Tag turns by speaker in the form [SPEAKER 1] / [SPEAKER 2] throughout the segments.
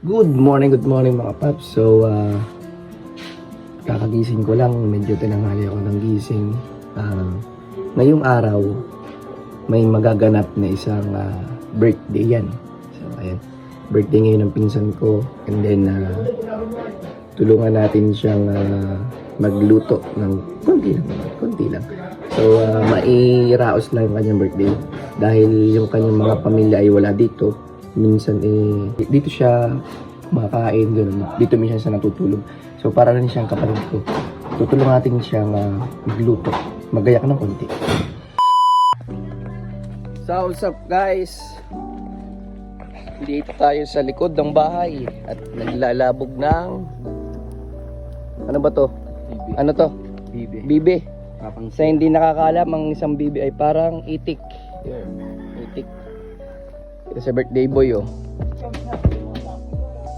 [SPEAKER 1] Good morning mga paps. So, kakagising ko lang. Medyo tinanghali ako ng gising. Ngayong araw, may magaganap na isang birthday yan. So, ayan. Birthday ngayon ng pinsan ko. And then, tulungan natin siyang magluto ng konti lang. So, mairaos lang yung kanyang birthday. Dahil yung kanyang mga pamilya ay wala dito. Minsan dito siya kumakain, gano'n. Dito minsan siya natutulog. So para rin siyang kapatid ko. Tutulong natin siyang magluto. Magayak ng konti. So what's up guys? Dito tayo sa likod ng bahay. At naglalabog ng... Ano ba to?
[SPEAKER 2] Bibi.
[SPEAKER 1] Ano to?
[SPEAKER 2] Bibi.
[SPEAKER 1] Bibi.
[SPEAKER 2] Kapang
[SPEAKER 1] Sa hindi nakakalam, ang isang bibi ay parang itik. Itik. Ito sa birthday boy, oh.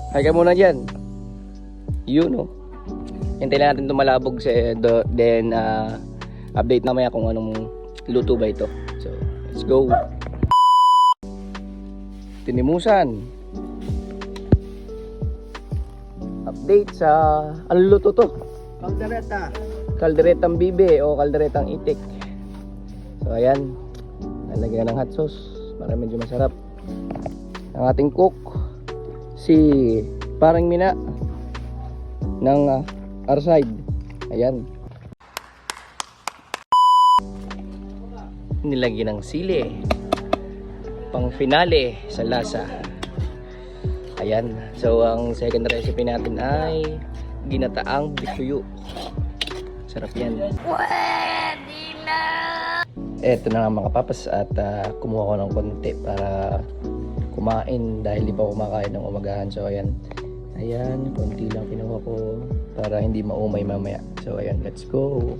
[SPEAKER 1] Hi ka muna dyan. Yun, oh. Hintayin natin ito malabog then update na maya kung anong luto ba ito. So, let's go. Tinimusan. Update sa... Ano luto to?
[SPEAKER 2] Kaldereta.
[SPEAKER 1] Kalderetang bibe o kalderetang itik. So, ayan. Lalagyan ng hot sauce para medyo masarap. Ang ating cook si Parang Mina ng Arside. Ayan. Nilagyan ng sili pang finale sa lasa. Ayan. So ang second recipe natin ay ginataang bisuyo. Sarap yan. Eto na nga mga papas at kumuha ko ng konti para kumain dahil di pa kumakain ng umagahan. So ayan, konti lang kinuha ko para hindi maumay mamaya. So ayan, let's go.